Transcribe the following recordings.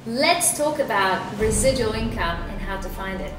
Let's talk about residual income and how to find it.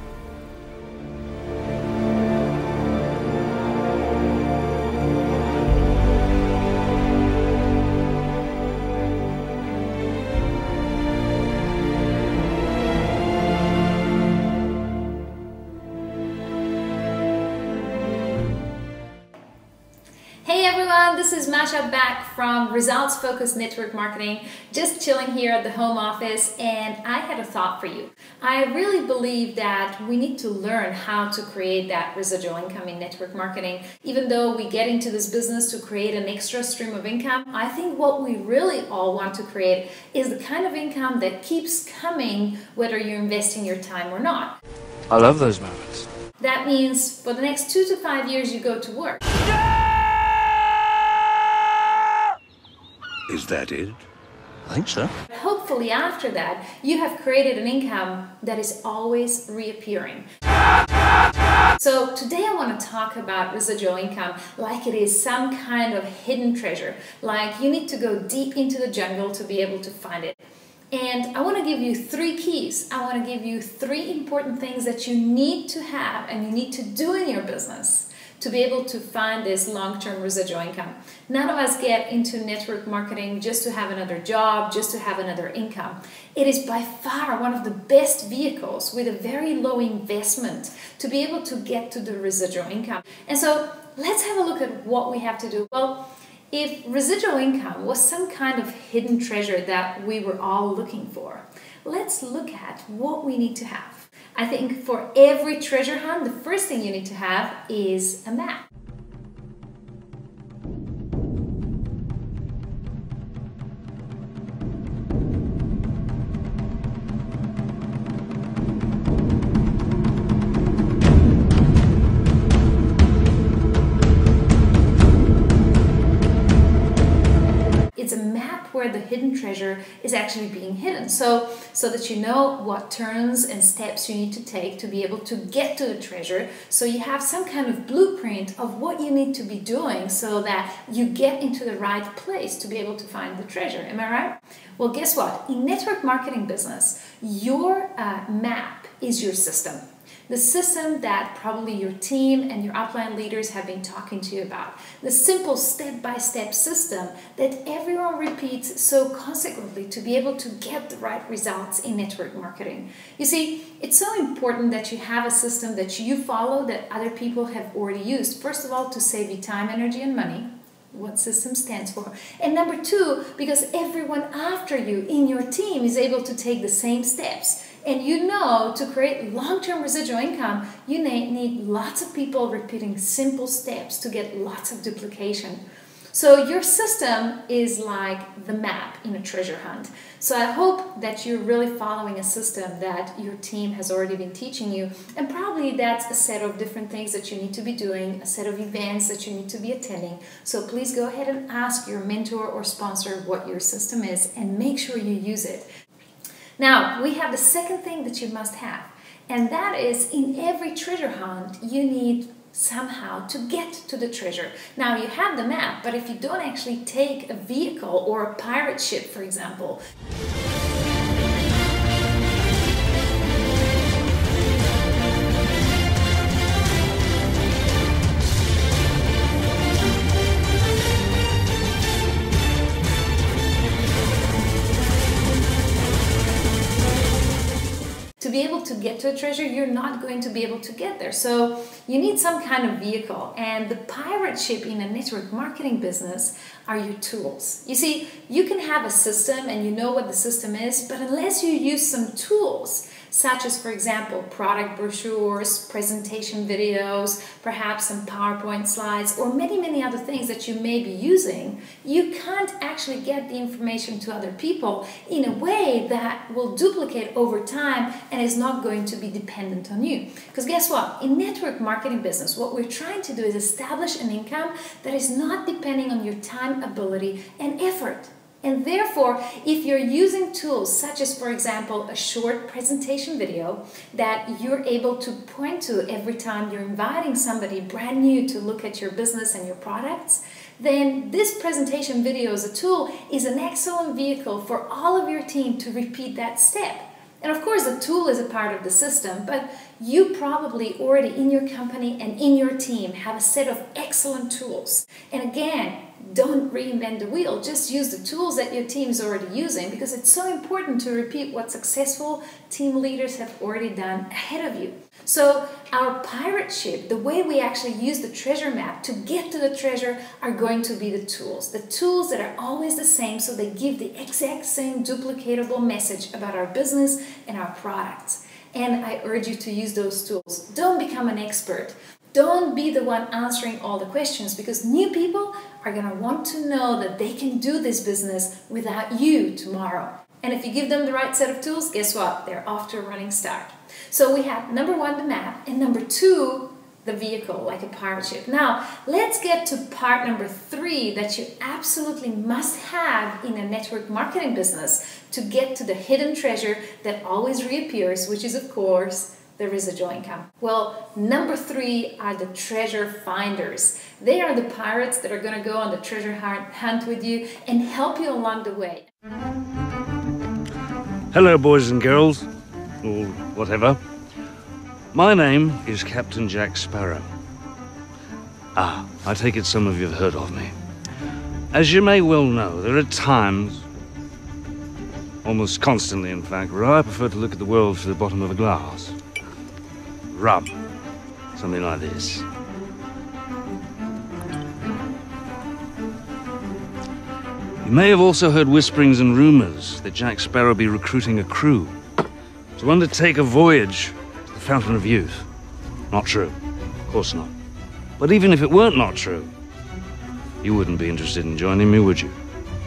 Hey everyone, this is Masa back from Results Focused Network Marketing, just chilling here at the home office, and I had a thought for you. I really believe that we need to learn how to create that residual income in network marketing. Even though we get into this business to create an extra stream of income, I think what we really all want to create is the kind of income that keeps coming whether you're investing your time or not. I love those moments. That means for the next 2 to 5 years you go to work. Is that it? I think so. Hopefully after that, you have created an income that is always reappearing. So today I want to talk about residual income like it is some kind of hidden treasure, like you need to go deep into the jungle to be able to find it. And I want to give you 3 keys. I want to give you 3 important things that you need to have and you need to do in your business to be able to find this long-term residual income. None of us get into network marketing just to have another job, just to have another income. It is by far one of the best vehicles with a very low investment to be able to get to the residual income. And so let's have a look at what we have to do. Well, if residual income was some kind of hidden treasure that we were all looking for, let's look at what we need to have. I think for every treasure hunt, the first thing you need to have is a map. It's a map where the hidden treasure is actually being hidden, so that you know what turns and steps you need to take to be able to get to the treasure, so you have some kind of blueprint of what you need to be doing so that you get into the right place to be able to find the treasure. Am I right? Well, guess what? In network marketing business, your map is your system. The system that probably your team and your upline leaders have been talking to you about. The simple step-by-step system that everyone repeats so consequently to be able to get the right results in network marketing. You see, it's so important that you have a system that you follow that other people have already used. First of all, to save you time, energy, and money. What system stands for. And number 2, because everyone after you in your team is able to take the same steps. And you know, to create long-term residual income, you need lots of people repeating simple steps to get lots of duplication. So your system is like the map in a treasure hunt. So I hope that you're really following a system that your team has already been teaching you, and probably that's a set of different things that you need to be doing, a set of events that you need to be attending. So please go ahead and ask your mentor or sponsor what your system is and make sure you use it. Now, we have the second thing that you must have, and that is in every treasure hunt, you need somehow to get to the treasure. Now, you have the map, but if you don't actually take a vehicle or a pirate ship, for example, to be able to get to a treasure, you're not going to be able to get there. So you need some kind of vehicle, and the pirate ship in a network marketing business are your tools. You see, you can have a system and you know what the system is, but unless you use some tools, such as, for example, product brochures, presentation videos, perhaps some PowerPoint slides, or many other things that you may be using, you can't actually get the information to other people in a way that will duplicate over time and is not going to be dependent on you. Because guess what? In network marketing business, what we're trying to do is establish an income that is not depending on your time, ability, and effort. And therefore, if you're using tools such as, for example, a short presentation video that you're able to point to every time you're inviting somebody brand new to look at your business and your products, then this presentation video as a tool is an excellent vehicle for all of your team to repeat that step. And of course, the tool is a part of the system, but you probably already in your company and in your team have a set of excellent tools. And again, don't reinvent the wheel, just use the tools that your team is already using, because it's so important to repeat what successful team leaders have already done ahead of you. So our pirate ship, the way we actually use the treasure map to get to the treasure, are going to be the tools that are always the same, so they give the exact same duplicatable message about our business and our products. And I urge you to use those tools. Don't become an expert. Don't be the one answering all the questions, because new people are going to want to know that they can do this business without you tomorrow. And if you give them the right set of tools, guess what? They're off to a running start. So we have number one, the map, and number two, the vehicle, like a pirate ship. Now, let's get to part number three that you absolutely must have in a network marketing business to get to the hidden treasure that always reappears, which is, of course, the residual income. Well, number three are the treasure finders. They are the pirates that are going to go on the treasure hunt with you and help you along the way. Hello, boys and girls, or whatever. My name is Captain Jack Sparrow. I take it some of you have heard of me. As you may well know, there are times, almost constantly in fact, where I prefer to look at the world through the bottom of a glass. Rum. Something like this. You may have also heard whisperings and rumors that Jack Sparrow be recruiting a crew to undertake a voyage to the Fountain of Youth. Not true. Of course not. But even if it weren't not true, you wouldn't be interested in joining me, would you?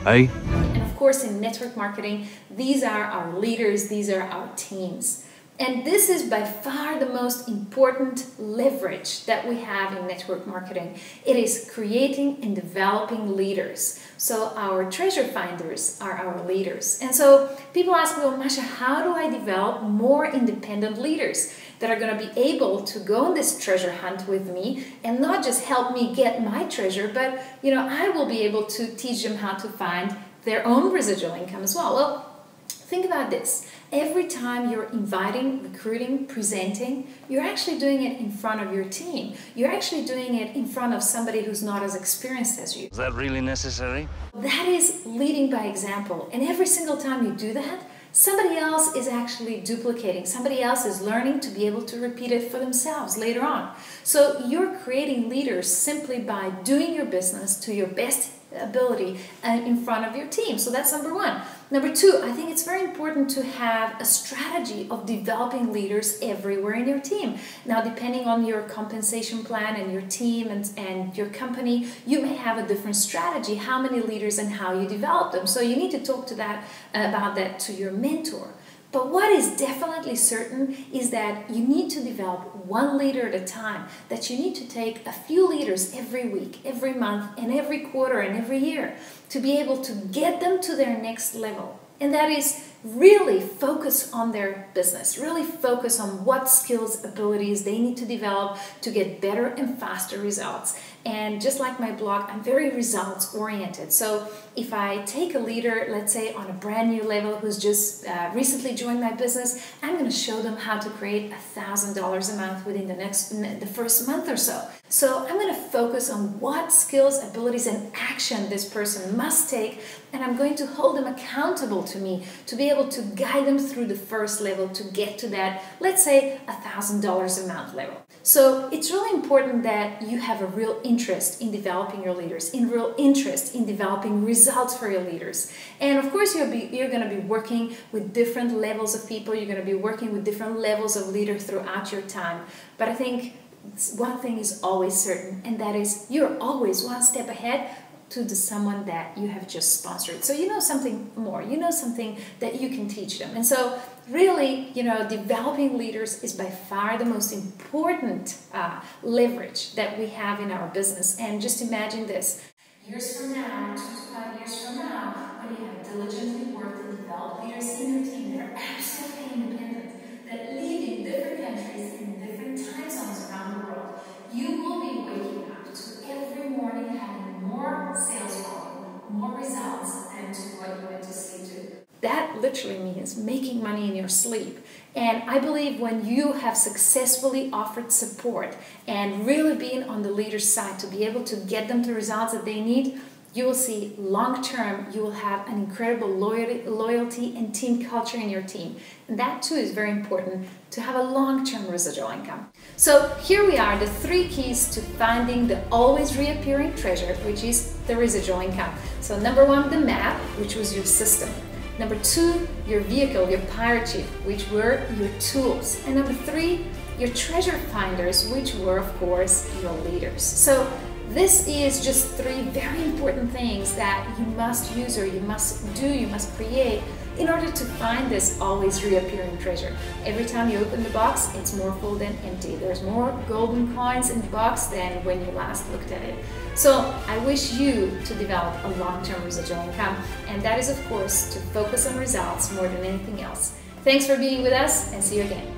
Eh? And of course, in network marketing, these are our leaders, these are our teams. And this is by far the most important leverage that we have in network marketing. It is creating and developing leaders. So our treasure finders are our leaders. And so people ask me, well, Masha, how do I develop more independent leaders that are going to be able to go on this treasure hunt with me and not just help me get my treasure, but I will be able to teach them how to find their own residual income as well. Well, think about this. Every time you're inviting, recruiting, presenting, you're actually doing it in front of your team. You're actually doing it in front of somebody who's not as experienced as you. Is that really necessary? That is leading by example. And every single time you do that, somebody else is actually duplicating. Somebody else is learning to be able to repeat it for themselves later on. So you're creating leaders simply by doing your business to your best ability in front of your team. So that's number one. Number two, I think it's very important to have a strategy of developing leaders everywhere in your team. Now, depending on your compensation plan and your team and your company, you may have a different strategy, how many leaders and how you develop them. So you need to talk to about that to your mentor. But what is definitely certain is that you need to develop one leader at a time, that you need to take a few leaders every week, every month, and every quarter, and every year to be able to get them to their next level. And that is really focus on their business, really focus on what skills, abilities they need to develop to get better and faster results. And just like my blog, I'm very results oriented. So if I take a leader, let's say on a brand new level who's just recently joined my business, I'm going to show them how to create $1,000 a month within the first month or so. So I'm going to focus on what skills, abilities, and action this person must take, and I'm going to hold them accountable to me to be able to guide them through the first level to get to that, let's say, $1,000 a month level. So it's really important that you have a real interest in developing your leaders, in real interest in developing results for your leaders. And of course, you're going to be working with different levels of people. You're going to be working with different levels of leaders throughout your time. But I think one thing is always certain, and that is you're always one step ahead to someone that you have just sponsored. So you know something more, you know something that you can teach them. And so really, developing leaders is by far the most important leverage that we have in our business. And just imagine this. Years from now, 2 to 5 years from now, when you have diligently worked and developed leaders in your team that are absolutely independent, that live in different countries and different time zones around the world, you will be waking up to every morning having more that literally means making money in your sleep. And I believe when you have successfully offered support and really been on the leader's side to be able to get them the results that they need, you will see long-term, you will have an incredible loyalty and team culture in your team. And that too is very important to have a long-term residual income. So here we are, the 3 keys to finding the always reappearing treasure, which is the residual income. So number 1, the map, which was your system. Number 2, your vehicle, your pirate ship, which were your tools. And number 3, your treasure finders, which were, of course, your leaders. So this is just 3 very important things that you must use, or you must do, you must create in order to find this always reappearing treasure. Every time you open the box, it's more full than empty. There's more golden coins in the box than when you last looked at it. So I wish you to develop a long-term residual income, and that is, of course, to focus on results more than anything else. Thanks for being with us, and see you again.